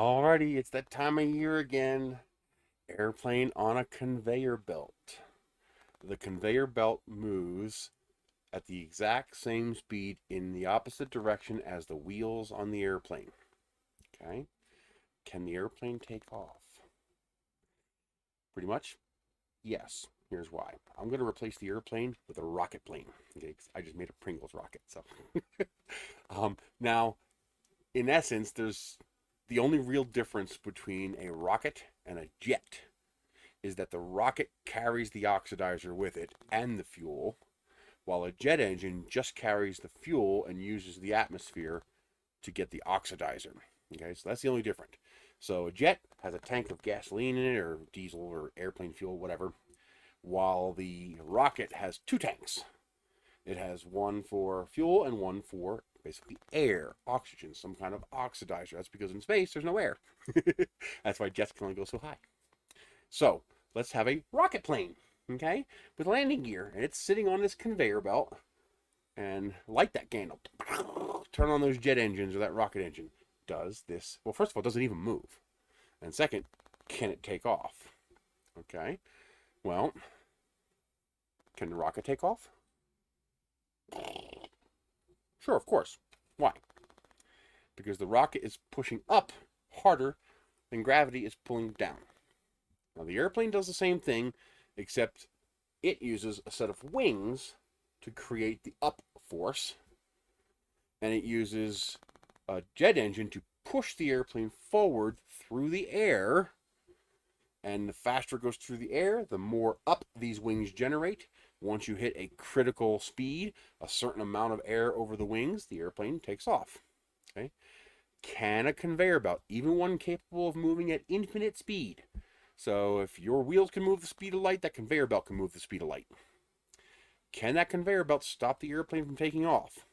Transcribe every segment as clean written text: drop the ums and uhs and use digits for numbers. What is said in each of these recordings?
Alrighty, it's that time of year again. Airplane on a conveyor belt. The conveyor belt moves at the exact same speed in the opposite direction as the wheels on the airplane. Okay? Can the airplane take off? Pretty much, yes. Here's why. I'm going to replace the airplane with a rocket plane. Okay, 'cause I just made a Pringles rocket. So, now, in essence, there's the only real difference between a rocket and a jet is that the rocket carries the oxidizer with it and the fuel, while a jet engine just carries the fuel and uses the atmosphere to get the oxidizer. Okay, so that's the only difference. So a jet has a tank of gasoline in it, or diesel, or airplane fuel, whatever, while the rocket has two tanks. It has one for fuel and one for basically air, oxygen, some kind of oxidizer. That's because in space there's no air. That's why jets can only go so high. So let's have a rocket plane, okay, with landing gear, and it's sitting on this conveyor belt. And light that candle. Turn on those jet engines or that rocket engine. Does this? Well, first of all, does it even move? And second, can it take off? Okay. Well, can the rocket take off? Sure, of course. Why? Because the rocket is pushing up harder than gravity is pulling down. Now, the airplane does the same thing, except it uses a set of wings to create the up force, and it uses a jet engine to push the airplane forward through the air. And the faster it goes through the air, the more up these wings generate. Once you hit a critical speed, a certain amount of air over the wings, the airplane takes off. Okay? Can a conveyor belt, even one capable of moving at infinite speed, so if your wheels can move the speed of light, that conveyor belt can move the speed of light. Can that conveyor belt stop the airplane from taking off?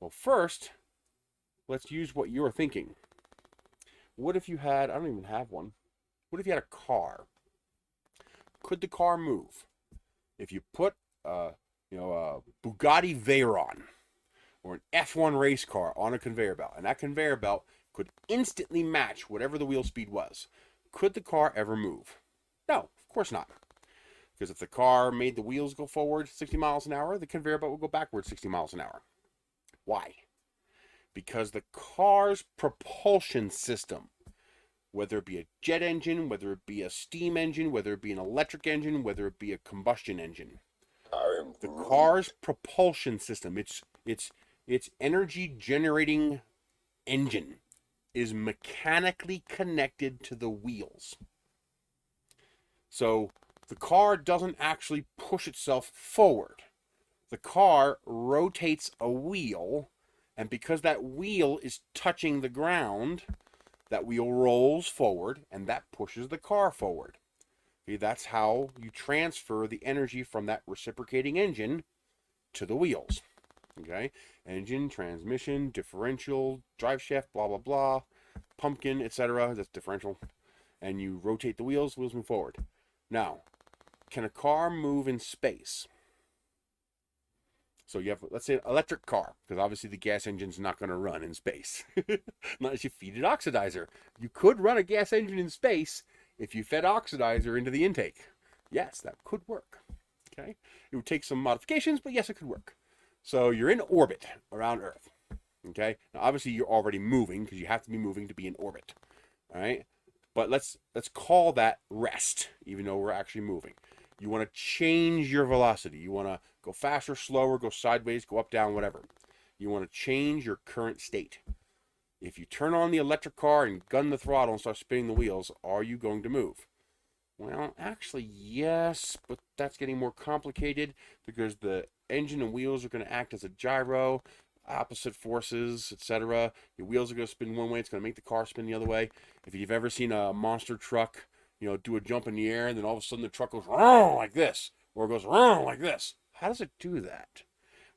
Well, first, let's use what you're thinking. What if you had, I don't even have one. What if you had a car? Could the car move? If you put a Bugatti Veyron or an F1 race car on a conveyor belt, and that conveyor belt could instantly match whatever the wheel speed was, could the car ever move? No, of course not. Because if the car made the wheels go forward 60 miles an hour, the conveyor belt would go backward 60 miles an hour. Why? Because the car's propulsion system, whether it be a jet engine, whether it be a steam engine, whether it be an electric engine, whether it be a combustion engine, the car's propulsion system, its energy generating engine, is mechanically connected to the wheels. So the car doesn't actually push itself forward. The car rotates a wheel, and because that wheel is touching the ground, that wheel rolls forward, and that pushes the car forward. Okay, that's how you transfer the energy from that reciprocating engine to the wheels. Okay, engine, transmission, differential, drive shaft, blah blah blah, pumpkin, etc. That's differential, and you rotate the wheels move forward. Now, can a car move in space? So you have, let's say, an electric car, because obviously the gas engine's not going to run in space, unless you feed it oxidizer. You could run a gas engine in space if you fed oxidizer into the intake. Yes, that could work. Okay, it would take some modifications, but yes, it could work. So you're in orbit around Earth. Okay, now obviously you're already moving because you have to be moving to be in orbit. All right, but let's call that rest, even though we're actually moving. You want to change your velocity. You want to go faster, slower, go sideways, go up, down, whatever. You want to change your current state. If you turn on the electric car and gun the throttle and start spinning the wheels, are you going to move? Well, actually, yes, but that's getting more complicated because the engine and wheels are going to act as a gyro, opposite forces, etc. Your wheels are going to spin one way, it's going to make the car spin the other way. If you've ever seen a monster truck, do a jump in the air, and then all of a sudden the truck goes like this, or it goes like this. How does it do that?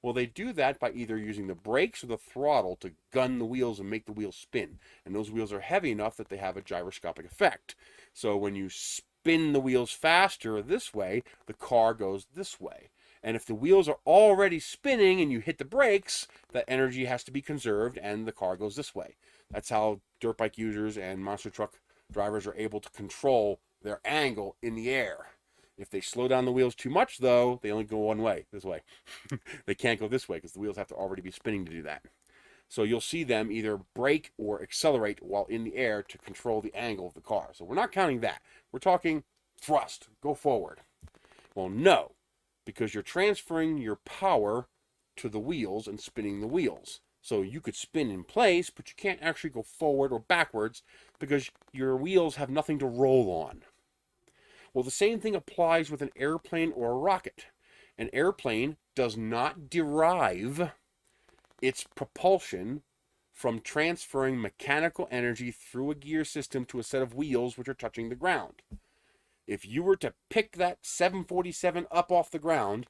Well, they do that by either using the brakes or the throttle to gun the wheels and make the wheels spin. And those wheels are heavy enough that they have a gyroscopic effect. So when you spin the wheels faster this way, the car goes this way. And if the wheels are already spinning and you hit the brakes, that energy has to be conserved and the car goes this way. That's how dirt bike users and monster truck drivers are able to control their angle in the air. If they slow down the wheels too much, though, they only go one way, this way. They can't go this way because the wheels have to already be spinning to do that. So you'll see them either brake or accelerate while in the air to control the angle of the car. So we're not counting that. We're talking thrust, go forward. Well, no, because you're transferring your power to the wheels and spinning the wheels. So you could spin in place, but you can't actually go forward or backwards because your wheels have nothing to roll on. Well, the same thing applies with an airplane or a rocket. An airplane does not derive its propulsion from transferring mechanical energy through a gear system to a set of wheels which are touching the ground. If you were to pick that 747 up off the ground,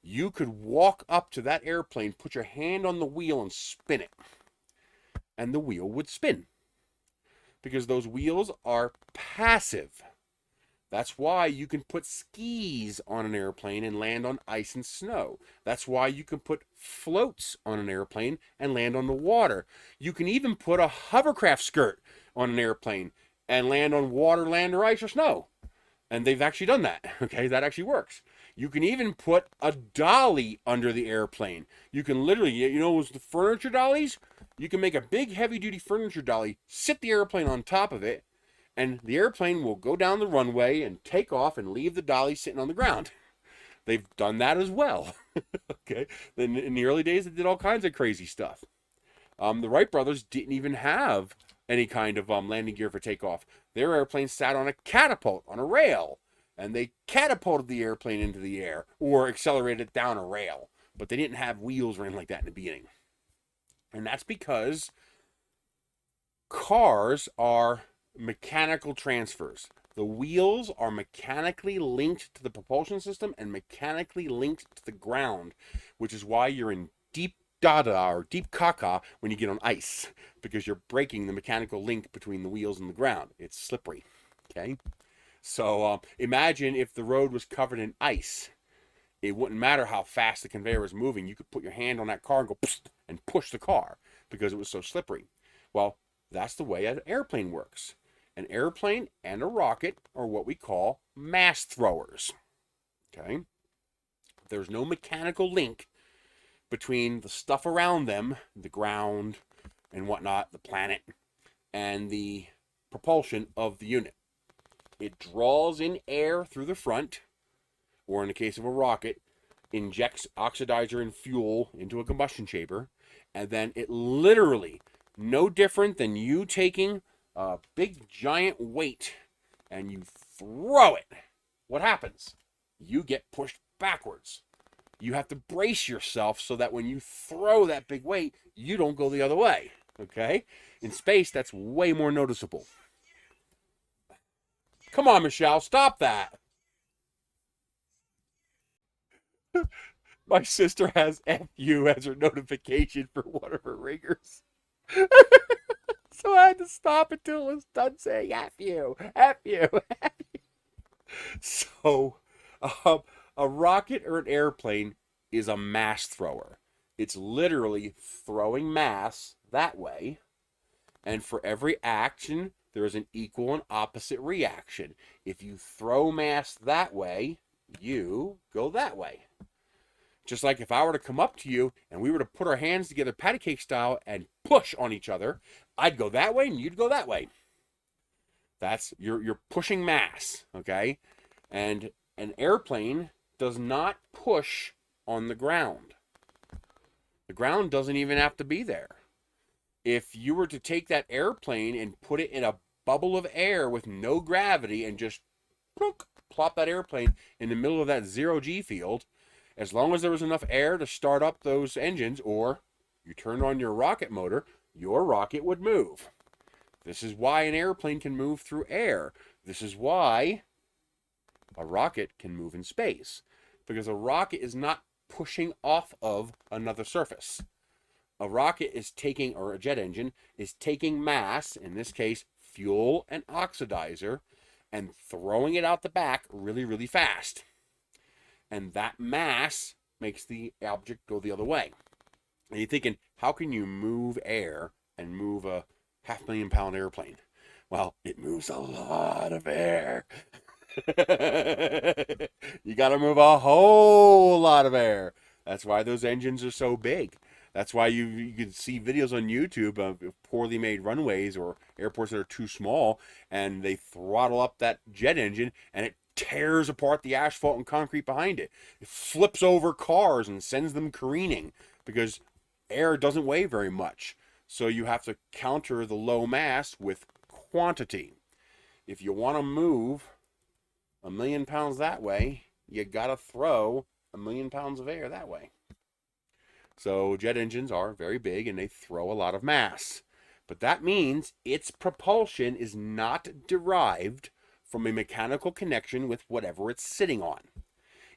you could walk up to that airplane, put your hand on the wheel, and spin it. And the wheel would spin. Because those wheels are passive. That's why you can put skis on an airplane and land on ice and snow. That's why you can put floats on an airplane and land on the water. You can even put a hovercraft skirt on an airplane and land on water, land, or ice or snow. And they've actually done that. Okay, that actually works. You can even put a dolly under the airplane. You can literally, you know, the furniture dollies? You can make a big heavy-duty furniture dolly, sit the airplane on top of it, and the airplane will go down the runway and take off and leave the dolly sitting on the ground. They've done that as well. Okay, then in the early days, they did all kinds of crazy stuff. The Wright brothers didn't even have any kind of landing gear for takeoff. Their airplane sat on a catapult on a rail, and they catapulted the airplane into the air or accelerated it down a rail. But they didn't have wheels or anything like that in the beginning. And that's because cars are mechanical transfers. The wheels are mechanically linked to the propulsion system and mechanically linked to the ground, which is why you're in deep dada or deep caca when you get on ice, because you're breaking the mechanical link between the wheels and the ground. It's slippery. Okay, so imagine if the road was covered in ice. It wouldn't matter how fast the conveyor was moving. You could put your hand on that car and go and push the car because it was so slippery. Well, that's the way an airplane works. An airplane and a rocket are what we call mass throwers. Okay, there's no mechanical link between the stuff around them, the ground and whatnot, the planet, and the propulsion of the unit. It draws in air through the front, or in the case of a rocket, injects oxidizer and fuel into a combustion chamber, and then it literally, no different than you taking a big giant weight and you throw it. What happens? You get pushed backwards. You have to brace yourself so that when you throw that big weight, you don't go the other way. Okay? In space, that's way more noticeable. Come on, Michelle, stop that. My sister has FU as her notification for one of her ringers. So I had to stop until it was done saying F you, F you. So, um, a rocket or an airplane is a mass thrower. It's literally throwing mass that way, and for every action, there is an equal and opposite reaction. If you throw mass that way, you go that way. Just like if I were to come up to you and we were to put our hands together patty cake style and push on each other, I'd go that way and you'd go that way. That's you're pushing mass, okay? And an airplane does not push on the ground. The ground doesn't even have to be there. If you were to take that airplane and put it in a bubble of air with no gravity and just plop that airplane in the middle of that zero G field, as long as there was enough air to start up those engines, or you turned on your rocket motor, your rocket would move. This is why an airplane can move through air. This is why a rocket can move in space. Because a rocket is not pushing off of another surface. A rocket is taking, or a jet engine, is taking mass, in this case, fuel and oxidizer, and throwing it out the back really, really fast. And that mass makes the object go the other way. And you're thinking, how can you move air and move a 500,000-pound airplane. Well, it moves a lot of air. You got to move a whole lot of air. That's why those engines are so big. That's why you can see videos on YouTube of poorly made runways or airports that are too small, and they throttle up that jet engine, and it tears apart the asphalt and concrete behind it. It flips over cars and sends them careening because air doesn't weigh very much. So you have to counter the low mass with quantity. If you want to move 1,000,000 pounds that way, you got to throw 1,000,000 pounds of air that way. So jet engines are very big and they throw a lot of mass. But that means its propulsion is not derived from a mechanical connection with whatever it's sitting on.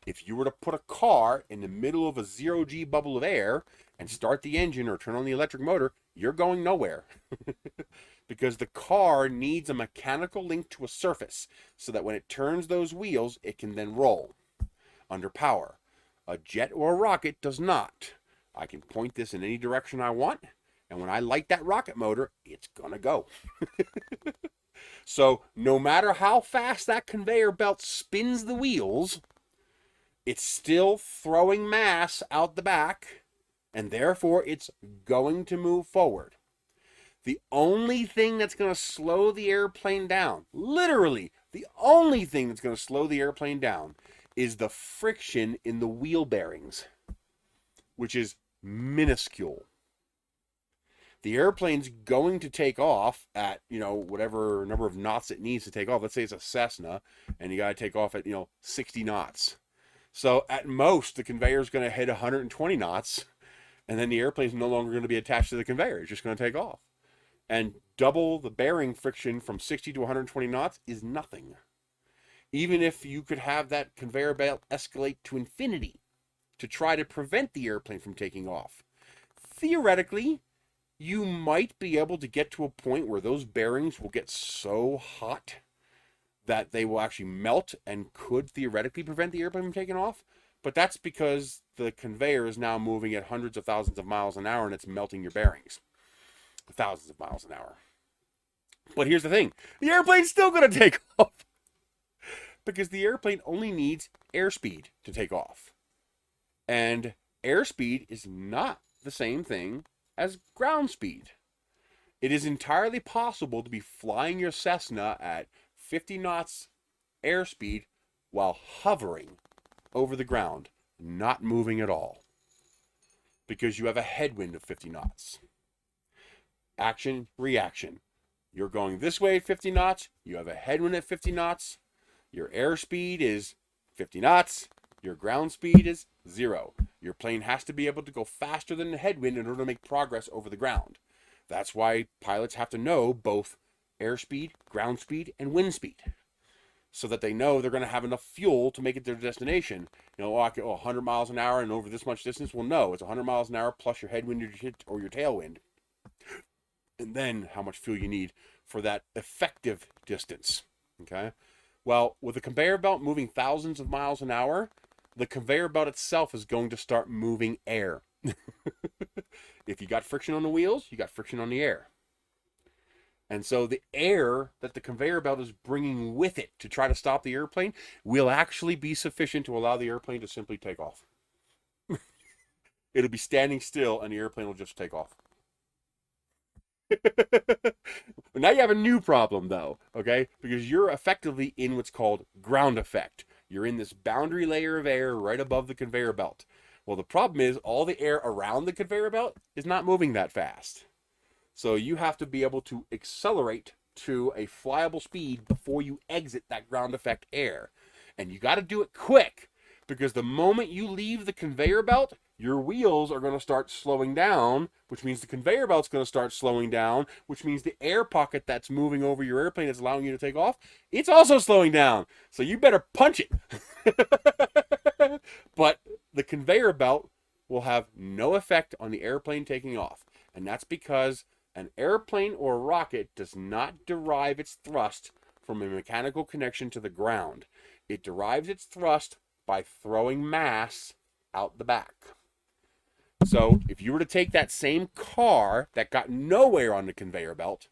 If you were to put a car in the middle of a 0G bubble of air and start the engine or turn on the electric motor, you're going nowhere. Because the car needs a mechanical link to a surface so that when it turns those wheels, it can then roll under power. A jet or a rocket does not. I can point this in any direction I want, and when I light that rocket motor, it's gonna go. So no matter how fast that conveyor belt spins the wheels, it's still throwing mass out the back, and therefore it's going to move forward. The only thing that's going to slow the airplane down, literally the only thing that's going to slow the airplane down, is the friction in the wheel bearings, which is minuscule. The airplane's going to take off at, whatever number of knots it needs to take off. Let's say it's a Cessna, and you got to take off at, 60 knots. So at most, the conveyor is going to hit 120 knots, and then the airplane is no longer going to be attached to the conveyor. It's just going to take off. And double the bearing friction from 60 to 120 knots is nothing. Even if you could have that conveyor belt escalate to infinity to try to prevent the airplane from taking off, theoretically, you might be able to get to a point where those bearings will get so hot that they will actually melt and could theoretically prevent the airplane from taking off. But that's because the conveyor is now moving at hundreds of thousands of miles an hour and it's melting your bearings. Thousands of miles an hour. But here's the thing. The airplane's still going to take off. Because the airplane only needs airspeed to take off. And airspeed is not the same thing as ground speed. It is entirely possible to be flying your Cessna at 50 knots airspeed while hovering over the ground, not moving at all. Because you have a headwind of 50 knots. Action, reaction. You're going this way at 50 knots. You have a headwind at 50 knots. Your airspeed is 50 knots. Your ground speed is 0. Your plane has to be able to go faster than the headwind in order to make progress over the ground. That's why pilots have to know both airspeed, ground speed, and wind speed, so that they know they're going to have enough fuel to make it to their destination. 100 miles an hour and over this much distance. Well, no, it's 100 miles an hour plus your headwind or your tailwind. And then how much fuel you need for that effective distance. Okay? Well, with a conveyor belt moving thousands of miles an hour, the conveyor belt itself is going to start moving air. If you got friction on the wheels, you got friction on the air. And so the air that the conveyor belt is bringing with it to try to stop the airplane will actually be sufficient to allow the airplane to simply take off. It'll be standing still and the airplane will just take off. Now you have a new problem though, okay? Because you're effectively in what's called ground effect. You're in this boundary layer of air right above the conveyor belt. Well, the problem is all the air around the conveyor belt is not moving that fast. So you have to be able to accelerate to a flyable speed before you exit that ground effect air. And you got to do it quick, because the moment you leave the conveyor belt, your wheels are going to start slowing down, which means the conveyor belt's going to start slowing down, which means the air pocket that's moving over your airplane that's allowing you to take off, it's also slowing down. So you better punch it. But the conveyor belt will have no effect on the airplane taking off. And that's because an airplane or a rocket does not derive its thrust from a mechanical connection to the ground. It derives its thrust by throwing mass out the back. So if you were to take that same car that got nowhere on the conveyor belt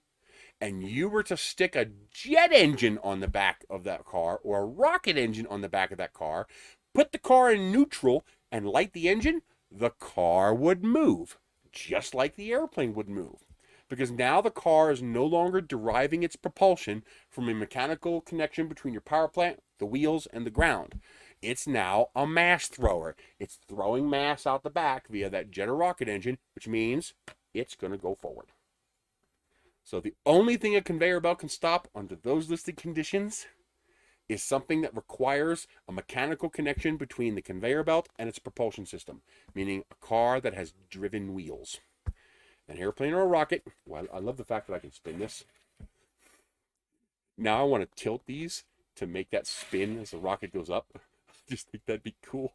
and you were to stick a jet engine on the back of that car or a rocket engine on the back of that car, put the car in neutral and light the engine, the car would move, just like the airplane would move. Because now the car is no longer deriving its propulsion from a mechanical connection between your power plant, the wheels, and the ground. It's now a mass thrower. It's throwing mass out the back via that jet or rocket engine, which means it's going to go forward. So the only thing a conveyor belt can stop under those listed conditions is something that requires a mechanical connection between the conveyor belt and its propulsion system, meaning a car that has driven wheels. An airplane or a rocket, well, I love the fact that I can spin this. Now I want to tilt these to make that spin as the rocket goes up. I just think that'd be cool.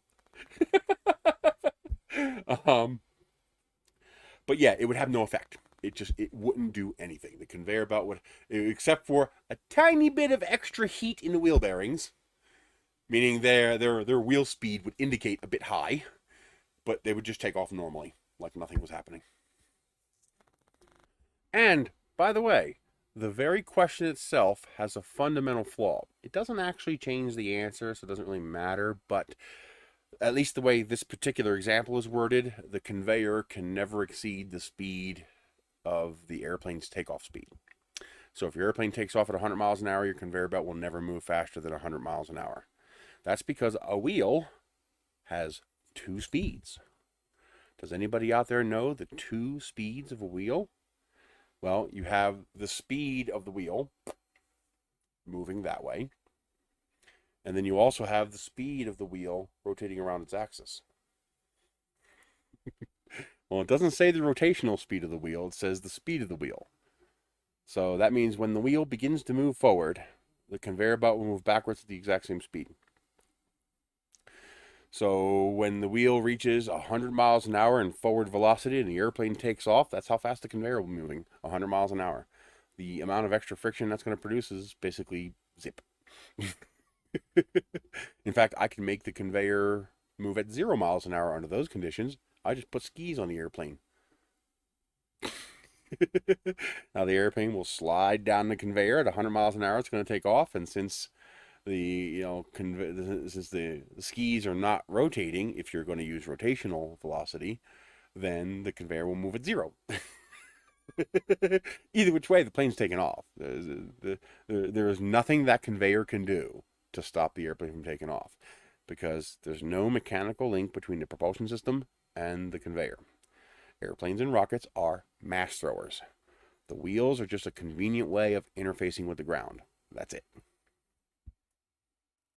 But yeah, it would have no effect. It wouldn't do anything. The conveyor belt would, except for a tiny bit of extra heat in the wheel bearings, meaning their wheel speed would indicate a bit high, but they would just take off normally, like nothing was happening. And by the way, the very question itself has a fundamental flaw. It doesn't actually change the answer, so it doesn't really matter, but at least the way this particular example is worded, the conveyor can never exceed the speed of the airplane's takeoff speed. So if your airplane takes off at 100 miles an hour, your conveyor belt will never move faster than 100 miles an hour. That's because a wheel has two speeds. Does anybody out there know the two speeds of a wheel? Well, you have the speed of the wheel moving that way, and then you also have the speed of the wheel rotating around its axis. Well, it doesn't say the rotational speed of the wheel, it says the speed of the wheel. So that means when the wheel begins to move forward, the conveyor belt will move backwards at the exact same speed. So when the wheel reaches 100 miles an hour in forward velocity and the airplane takes off, that's how fast the conveyor will be moving, 100 miles an hour. The amount of extra friction that's going to produce is basically zip. In fact, I can make the conveyor move at 0 miles an hour under those conditions. I just put skis on the airplane. Now the airplane will slide down the conveyor at 100 miles an hour. It's going to take off, and since since the skis are not rotating, if you're going to use rotational velocity, then the conveyor will move at 0. Either which way, the plane's taking off. There is nothing that conveyor can do to stop the airplane from taking off, because there's no mechanical link between the propulsion system and the conveyor. Airplanes and rockets are mass throwers. The wheels are just a convenient way of interfacing with the ground. That's it.